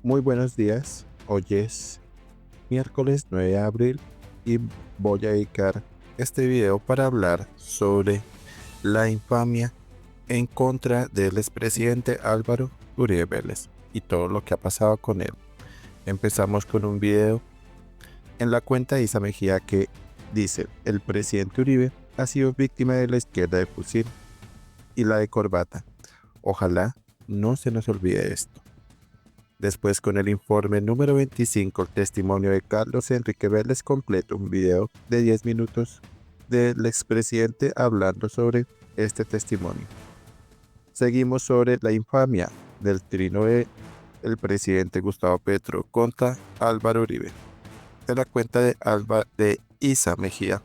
Muy buenos días, hoy es miércoles 9 de abril y voy a dedicar este video para hablar sobre la infamia en contra del expresidente Álvaro Uribe Vélez y todo lo que ha pasado con él. Empezamos con un video en la cuenta de Isa Mejía que dice: el presidente Uribe ha sido víctima de la izquierda de fusil y la de corbata. Ojalá no se nos olvide esto. Después, con el informe número 25, el testimonio de Carlos Enrique Vélez completo, un video de 10 minutos del expresidente hablando sobre este testimonio. Seguimos sobre la infamia del trino de el presidente Gustavo Petro contra Álvaro Uribe, de la cuenta de Isa Mejía.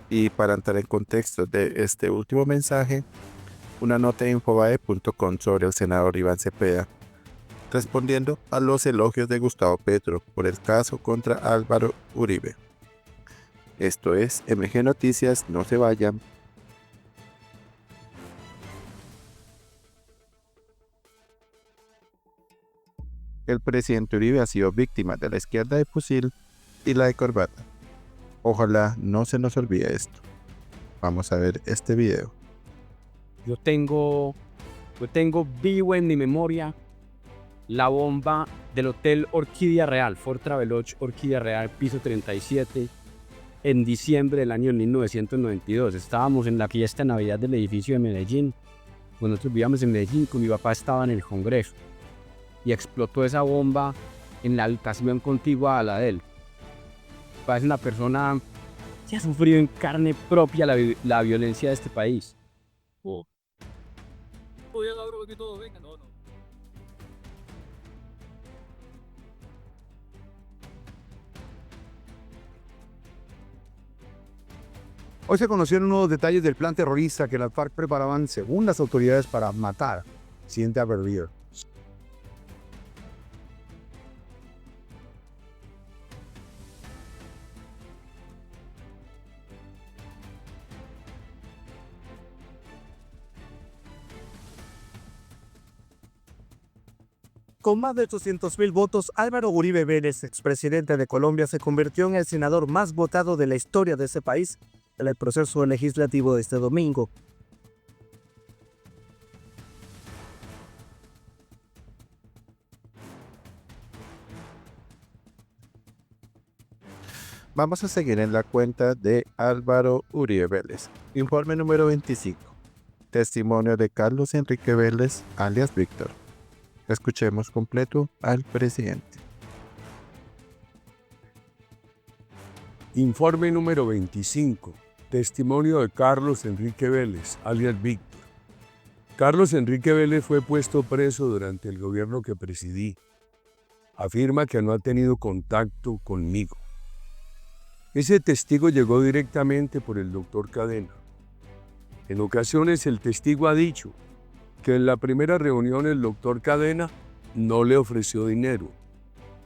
Y para entrar en contexto de este último mensaje, una nota de infobae.com sobre el senador Iván Cepeda, respondiendo a los elogios de Gustavo Petro por el caso contra Álvaro Uribe. Esto es MG Noticias, no se vayan. El presidente Uribe ha sido víctima de la izquierda de fusil y la de corbata. Ojalá no se nos olvide esto. Vamos a ver este video. Yo tengo vivo en mi memoria la bomba del Hotel Orquídea Real, Fort Travelodge Orquídea Real, piso 37, en diciembre del año 1992. Estábamos en la fiesta de Navidad del edificio de Medellín. Cuando nosotros vivíamos en Medellín, con mi papá estaba en el Congreso y explotó esa bomba en la habitación contigua a la de él. Es una persona que ha sufrido en carne propia la violencia de este país. Hoy se conocieron nuevos detalles del plan terrorista que las FARC preparaban, según las autoridades, para matar al presidente Álvaro Uribe. Con más de 800,000 votos, Álvaro Uribe Vélez, expresidente de Colombia, se convirtió en el senador más votado de la historia de ese país en el proceso legislativo de este domingo. Vamos a seguir en la cuenta de Álvaro Uribe Vélez. Informe número 25. Testimonio de Carlos Enrique Vélez, alias Víctor. Escuchemos completo al presidente. Informe número 25. Testimonio de Carlos Enrique Vélez, alias Víctor. Carlos Enrique Vélez fue puesto preso durante el gobierno que presidí. Afirma que no ha tenido contacto conmigo. Ese testigo llegó directamente por el doctor Cadena. En ocasiones el testigo ha dicho que en la primera reunión el doctor Cadena no le ofreció dinero.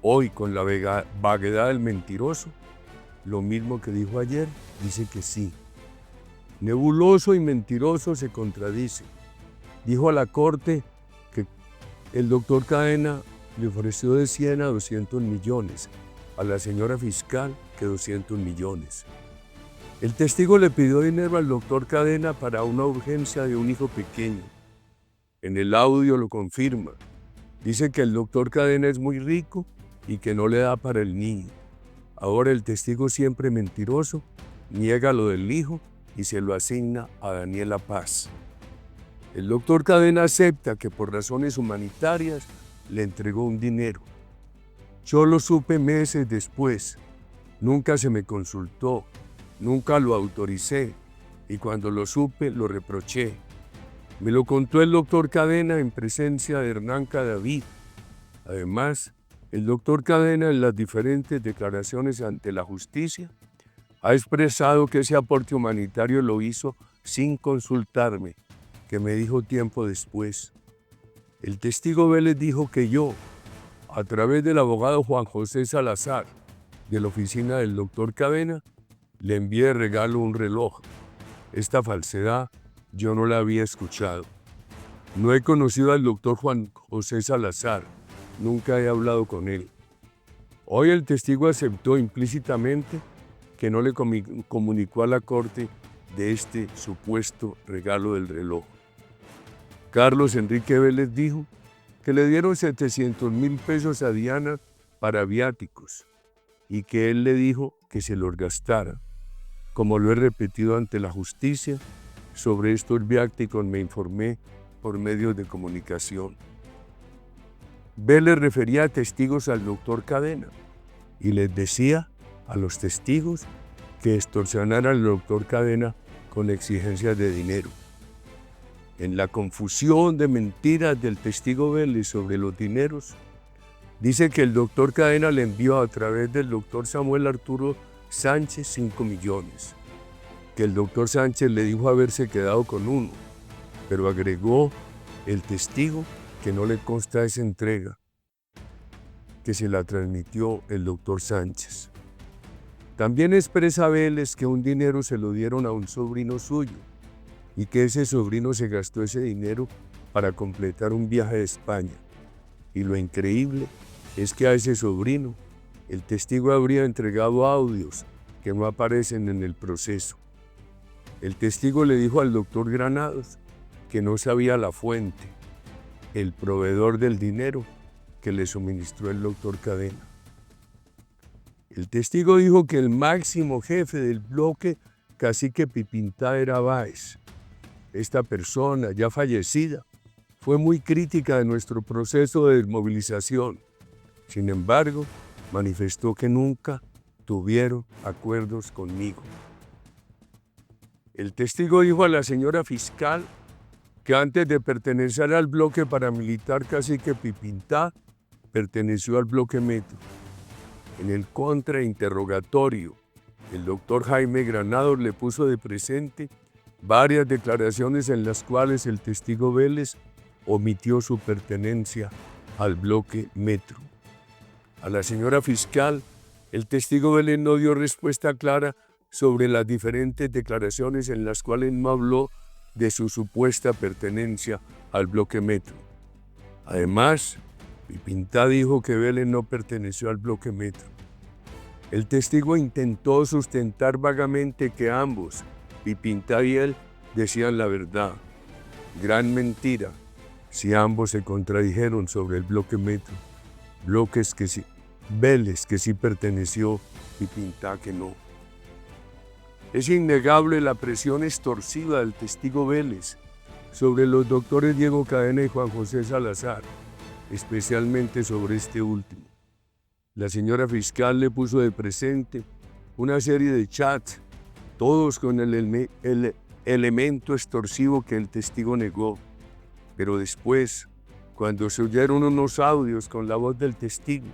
Hoy, con la vaguedad del mentiroso, lo mismo que dijo ayer, dice que sí. Nebuloso y mentiroso se contradice. Dijo a la corte que el doctor Cadena le ofreció de 100 a 200 millones, a la señora fiscal que 200 millones. El testigo le pidió dinero al doctor Cadena para una urgencia de un hijo pequeño. En el audio lo confirma. Dice que el doctor Cadena es muy rico y que no le da para el niño. Ahora el testigo, siempre mentiroso, niega lo del hijo y se lo asigna a Daniela Paz. El doctor Cadena acepta que por razones humanitarias le entregó un dinero. Yo lo supe meses después. Nunca se me consultó, nunca lo autoricé y cuando lo supe lo reproché. Me lo contó el doctor Cadena en presencia de Hernán Cadavid. Además, el doctor Cadena, en las diferentes declaraciones ante la justicia, ha expresado que ese aporte humanitario lo hizo sin consultarme, que me dijo tiempo después. El testigo Vélez dijo que yo, a través del abogado Juan José Salazar, de la oficina del doctor Cadena, le envié de regalo un reloj. Esta falsedad yo no la había escuchado. No he conocido al doctor Juan José Salazar, nunca he hablado con él. Hoy el testigo aceptó implícitamente que no le comunicó a la corte de este supuesto regalo del reloj. Carlos Enrique Vélez dijo que le dieron 700.000 pesos a Diana para viáticos y que él le dijo que se los gastara. Como lo he repetido ante la justicia, sobre estos viáticos me informé por medios de comunicación. Vélez refería a testigos al doctor Cadena y les decía a los testigos que extorsionaran al doctor Cadena con exigencias de dinero. En la confusión de mentiras del testigo Vélez sobre los dineros, dice que el doctor Cadena le envió a través del doctor Samuel Arturo Sánchez 5 millones, que el doctor Sánchez le dijo haberse quedado con uno, pero agregó el testigo que no le consta esa entrega, que se la transmitió el doctor Sánchez. También expresa Vélez que un dinero se lo dieron a un sobrino suyo y que ese sobrino se gastó ese dinero para completar un viaje de España. Y lo increíble es que a ese sobrino el testigo habría entregado audios que no aparecen en el proceso. El testigo le dijo al doctor Granados que no sabía la fuente, el proveedor del dinero que le suministró el doctor Cadena. El testigo dijo que el máximo jefe del bloque, cacique Pipintá, era Báez. Esta persona, ya fallecida, fue muy crítica de nuestro proceso de desmovilización. Sin embargo, manifestó que nunca tuvieron acuerdos conmigo. El testigo dijo a la señora fiscal que antes de pertenecer al bloque paramilitar cacique Pipintá, perteneció al bloque Metro. En el contrainterrogatorio, el doctor Jaime Granados le puso de presente varias declaraciones en las cuales el testigo Vélez omitió su pertenencia al bloque Metro. A la señora fiscal, el testigo Vélez no dio respuesta clara sobre las diferentes declaraciones en las cuales no habló de su supuesta pertenencia al bloque Metro. Además, Pipintá dijo que Vélez no perteneció al bloque Metro. El testigo intentó sustentar vagamente que ambos, Pipintá y él, decían la verdad. Gran mentira, si ambos se contradijeron sobre el bloque Metro. Bloques que sí, Vélez que sí perteneció, Pipintá que no. Es innegable la presión extorsiva del testigo Vélez sobre los doctores Diego Cadena y Juan José Salazar, especialmente sobre este último. La señora fiscal le puso de presente una serie de chats, todos con el elemento extorsivo que el testigo negó. Pero después, cuando se oyeron unos audios con la voz del testigo,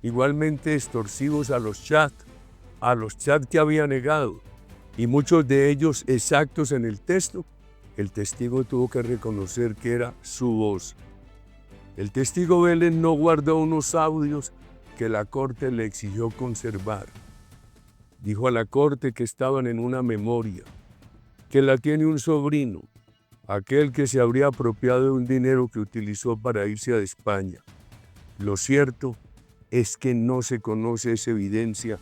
igualmente extorsivos a los chats que había negado, y muchos de ellos exactos en el texto, el testigo tuvo que reconocer que era su voz. El testigo Vélez no guardó unos audios que la corte le exigió conservar. Dijo a la corte que estaban en una memoria, que la tiene un sobrino, aquel que se habría apropiado de un dinero que utilizó para irse a España. Lo cierto es que no se conoce esa evidencia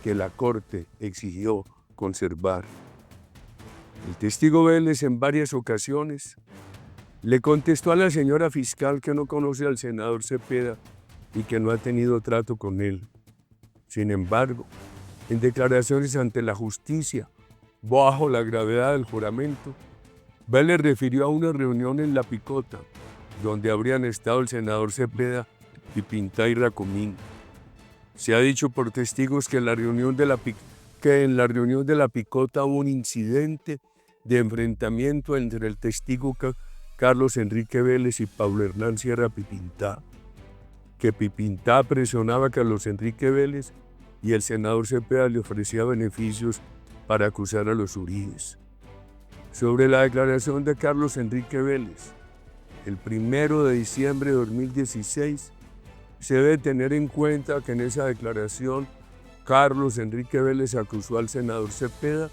que la corte exigió conservar. El testigo Vélez en varias ocasiones le contestó a la señora fiscal que no conoce al senador Cepeda y que no ha tenido trato con él. Sin embargo, en declaraciones ante la justicia, bajo la gravedad del juramento, Vélez refirió a una reunión en La Picota, donde habrían estado el senador Cepeda, Pipintá y Racomín. Se ha dicho por testigos que en la reunión de La Picota hubo un incidente de enfrentamiento entre el testigo Carlos Enrique Vélez y Pablo Hernán Sierra Pipintá, que Pipintá presionaba a Carlos Enrique Vélez y el senador Cepeda le ofrecía beneficios para acusar a los Uribes. Sobre la declaración de Carlos Enrique Vélez, el 1 de diciembre de 2016, se debe tener en cuenta que en esa declaración Carlos Enrique Vélez acusó al senador Cepeda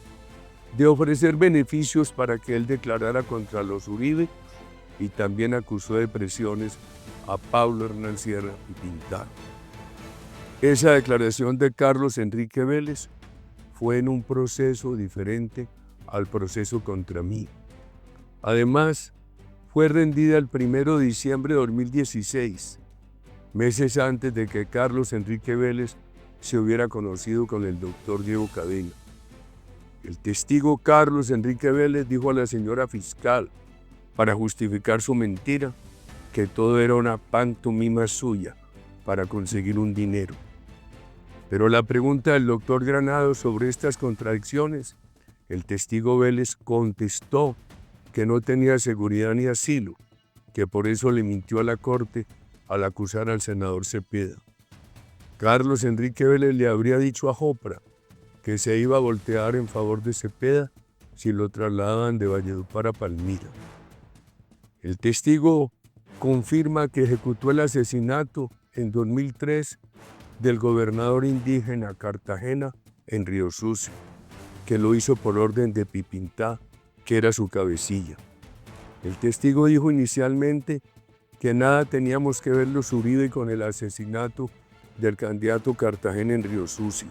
de ofrecer beneficios para que él declarara contra los Uribe y también acusó de presiones a Pablo Hernán Sierra Pipintá. Esa declaración de Carlos Enrique Vélez fue en un proceso diferente al proceso contra mí. Además, fue rendida el 1 de diciembre de 2016, meses antes de que Carlos Enrique Vélez se hubiera conocido con el doctor Diego Cadena. El testigo Carlos Enrique Vélez dijo a la señora fiscal, para justificar su mentira, que todo era una pantomima suya para conseguir un dinero. Pero la pregunta del doctor Granados sobre estas contradicciones, el testigo Vélez contestó que no tenía seguridad ni asilo, que por eso le mintió a la corte al acusar al senador Cepeda. Carlos Enrique Vélez le habría dicho a Jopra que se iba a voltear en favor de Cepeda si lo trasladaban de Valledupar a Palmira. El testigo confirma que ejecutó el asesinato en 2003 del gobernador indígena Cartagena en Río Sucio, que lo hizo por orden de Pipintá, que era su cabecilla. El testigo dijo inicialmente que nada teníamos que ver los Uribe con el asesinato del candidato Cartagena en Río Sucio.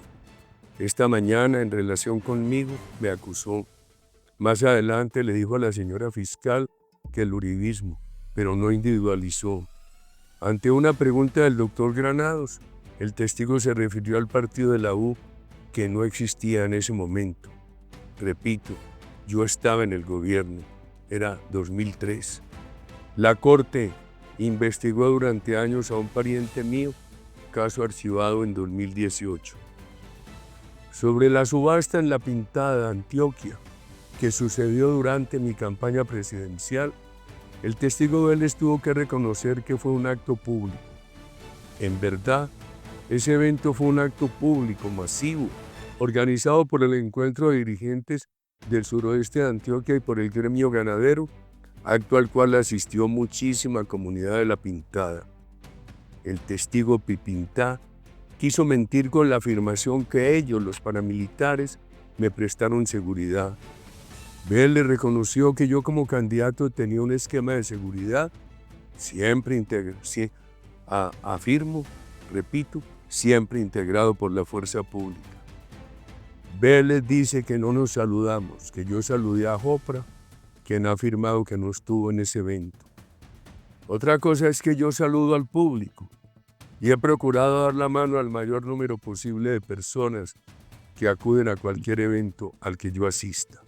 Esta mañana, en relación conmigo, me acusó. Más adelante le dijo a la señora fiscal que el uribismo, pero no individualizó. Ante una pregunta del doctor Granados, el testigo se refirió al partido de la U que no existía en ese momento. Repito, yo estaba en el gobierno, era 2003. La Corte investigó durante años a un pariente mío, caso archivado en 2018. Sobre la subasta en La Pintada, Antioquia, que sucedió durante mi campaña presidencial, el testigo Vélez tuvo que reconocer que fue un acto público. En verdad, ese evento fue un acto público, masivo, organizado por el encuentro de dirigentes del suroeste de Antioquia y por el gremio ganadero, acto al cual asistió muchísima comunidad de La Pintada. El testigo Pipintá quiso mentir con la afirmación que ellos, los paramilitares, me prestaron seguridad. Vélez reconoció que yo como candidato tenía un esquema de seguridad siempre integrado por la fuerza pública. Vélez dice que no nos saludamos, que yo saludé a Jopra, quien ha afirmado que no estuvo en ese evento. Otra cosa es que yo saludo al público y he procurado dar la mano al mayor número posible de personas que acuden a cualquier evento al que yo asista.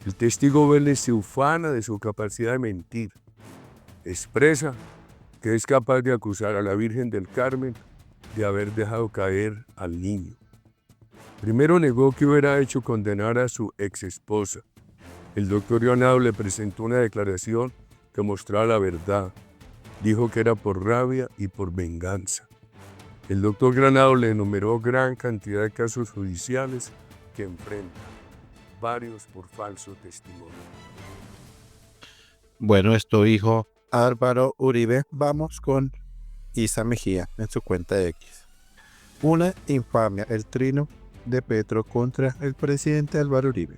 El testigo Vélez se ufana de su capacidad de mentir. Expresa que es capaz de acusar a la Virgen del Carmen de haber dejado caer al niño. Primero negó que hubiera hecho condenar a su ex esposa. El doctor Granados le presentó una declaración que mostraba la verdad. Dijo que era por rabia y por venganza. El doctor Granados le enumeró gran cantidad de casos judiciales que enfrenta, varios por falso testimonio. Bueno, esto dijo Álvaro Uribe. Vamos con Isa Mejía en su cuenta de X. Una infamia, el trino de Petro contra el presidente Álvaro Uribe.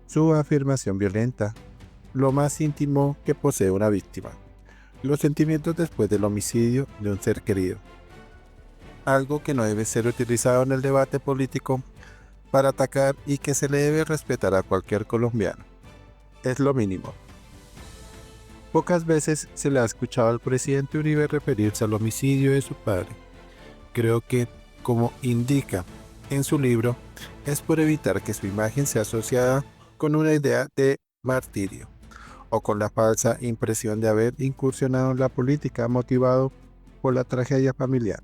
Su afirmación violenta, lo más íntimo que posee una víctima. Los sentimientos después del homicidio de un ser querido. Algo que no debe ser utilizado en el debate político para atacar y que se le debe respetar a cualquier colombiano. Es lo mínimo. Pocas veces se le ha escuchado al presidente Uribe referirse al homicidio de su padre. Creo que, como indica en su libro, es por evitar que su imagen sea asociada con una idea de martirio o con la falsa impresión de haber incursionado en la política motivado por la tragedia familiar.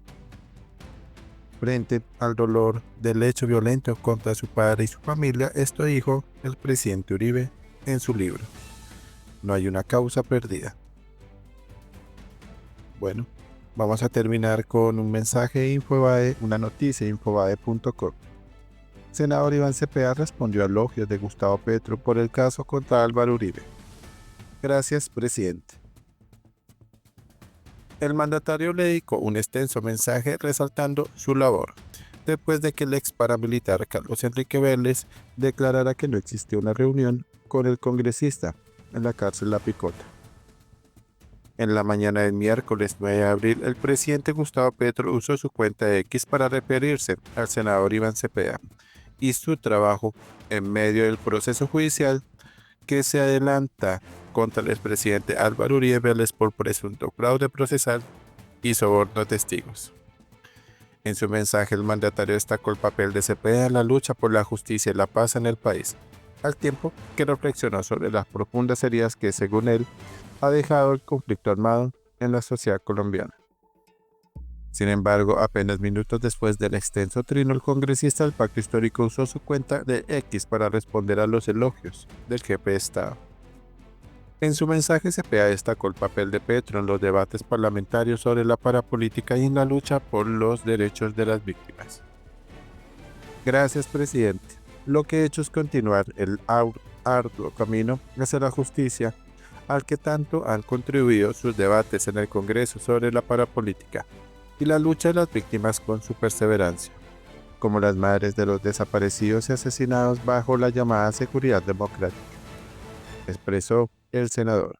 Frente al dolor del hecho violento contra su padre y su familia, esto dijo el presidente Uribe en su libro. No hay una causa perdida. Bueno, vamos a terminar con un mensaje de Infobae, una noticia de Infobae.com. Senador Iván Cepeda respondió a elogios de Gustavo Petro por el caso contra Álvaro Uribe. Gracias, presidente. El mandatario le dedicó un extenso mensaje resaltando su labor, después de que el ex paramilitar Carlos Enrique Vélez declarara que no existió una reunión con el congresista en la cárcel La Picota. En la mañana del miércoles 9 de abril, el presidente Gustavo Petro usó su cuenta de X para referirse al senador Iván Cepeda y su trabajo en medio del proceso judicial que se adelanta contra el expresidente Álvaro Uribe Vélez por presunto fraude procesal y soborno a testigos. En su mensaje, el mandatario destacó el papel de Cepeda en la lucha por la justicia y la paz en el país, al tiempo que reflexionó sobre las profundas heridas que, según él, ha dejado el conflicto armado en la sociedad colombiana. Sin embargo, apenas minutos después del extenso trino, el congresista del Pacto Histórico usó su cuenta de X para responder a los elogios del jefe de Estado. En su mensaje, Cepeda destacó el papel de Petro en los debates parlamentarios sobre la parapolítica y en la lucha por los derechos de las víctimas. Gracias, presidente. Lo que he hecho es continuar el arduo camino hacia la justicia al que tanto han contribuido sus debates en el Congreso sobre la parapolítica y la lucha de las víctimas con su perseverancia, como las madres de los desaparecidos y asesinados bajo la llamada seguridad democrática, expresó el senador.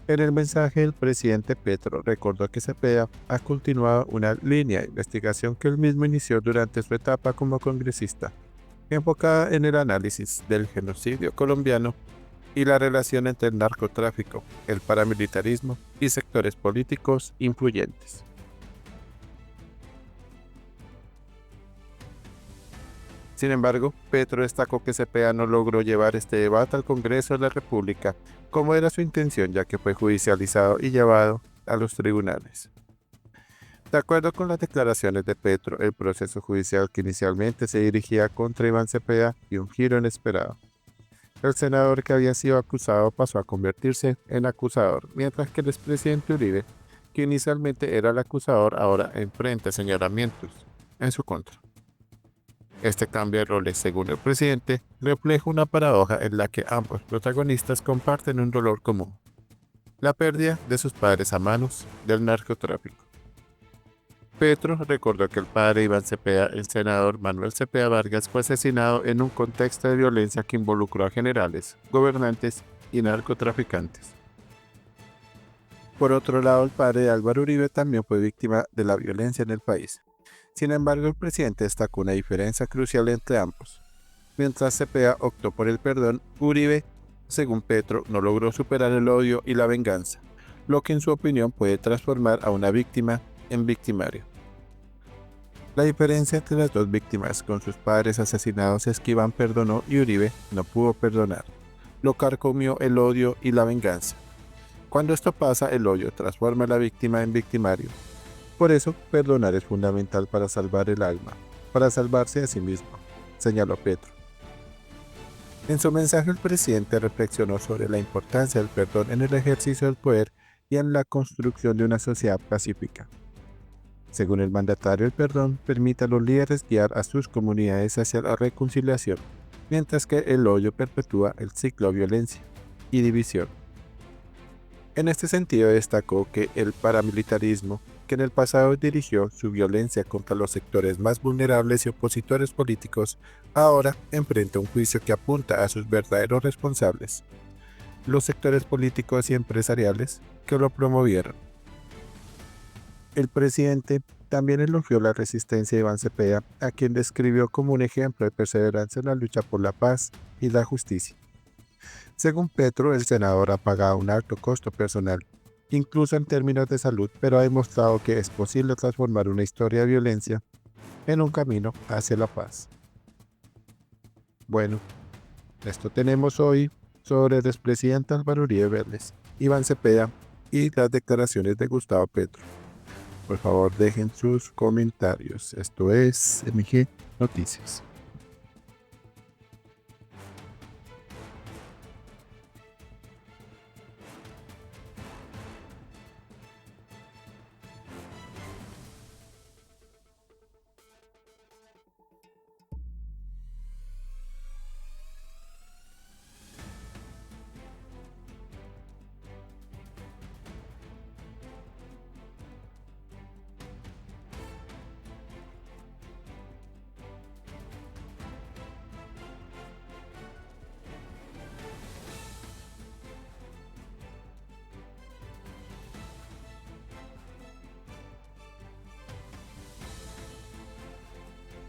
En el mensaje, el presidente Petro recordó que Cepeda ha continuado una línea de investigación que él mismo inició durante su etapa como congresista, enfocada en el análisis del genocidio colombiano y la relación entre el narcotráfico, el paramilitarismo y sectores políticos influyentes. Sin embargo, Petro destacó que Cepeda no logró llevar este debate al Congreso de la República, como era su intención, ya que fue judicializado y llevado a los tribunales. De acuerdo con las declaraciones de Petro, el proceso judicial que inicialmente se dirigía contra Iván Cepeda dio un giro inesperado. El senador que había sido acusado pasó a convertirse en acusador, mientras que el expresidente Uribe, que inicialmente era el acusador, ahora enfrenta señalamientos en su contra. Este cambio de roles, según el presidente, refleja una paradoja en la que ambos protagonistas comparten un dolor común: la pérdida de sus padres a manos del narcotráfico. Petro recordó que el padre de Iván Cepeda, el senador Manuel Cepeda Vargas, fue asesinado en un contexto de violencia que involucró a generales, gobernantes y narcotraficantes. Por otro lado, el padre de Álvaro Uribe también fue víctima de la violencia en el país. Sin embargo, el presidente destacó una diferencia crucial entre ambos. Mientras Cepeda optó por el perdón, Uribe, según Petro, no logró superar el odio y la venganza, lo que en su opinión puede transformar a una víctima en victimario. La diferencia entre las dos víctimas con sus padres asesinados es que Iván perdonó y Uribe no pudo perdonar. Lo carcomió el odio y la venganza. Cuando esto pasa, el odio transforma a la víctima en victimario. Por eso, perdonar es fundamental para salvar el alma, para salvarse a sí mismo, señaló Petro. En su mensaje, el presidente reflexionó sobre la importancia del perdón en el ejercicio del poder y en la construcción de una sociedad pacífica. Según el mandatario, el perdón permite a los líderes guiar a sus comunidades hacia la reconciliación, mientras que el odio perpetúa el ciclo de violencia y división. En este sentido, destacó que el paramilitarismo, que en el pasado dirigió su violencia contra los sectores más vulnerables y opositores políticos, ahora enfrenta un juicio que apunta a sus verdaderos responsables, los sectores políticos y empresariales que lo promovieron. El presidente también elogió la resistencia de Iván Cepeda, a quien describió como un ejemplo de perseverancia en la lucha por la paz y la justicia. Según Petro, el senador ha pagado un alto costo personal, incluso en términos de salud, pero ha demostrado que es posible transformar una historia de violencia en un camino hacia la paz. Bueno, esto tenemos hoy sobre el expresidente Álvaro Uribe Vélez, Iván Cepeda y las declaraciones de Gustavo Petro. Por favor, dejen sus comentarios. Esto es MG Noticias.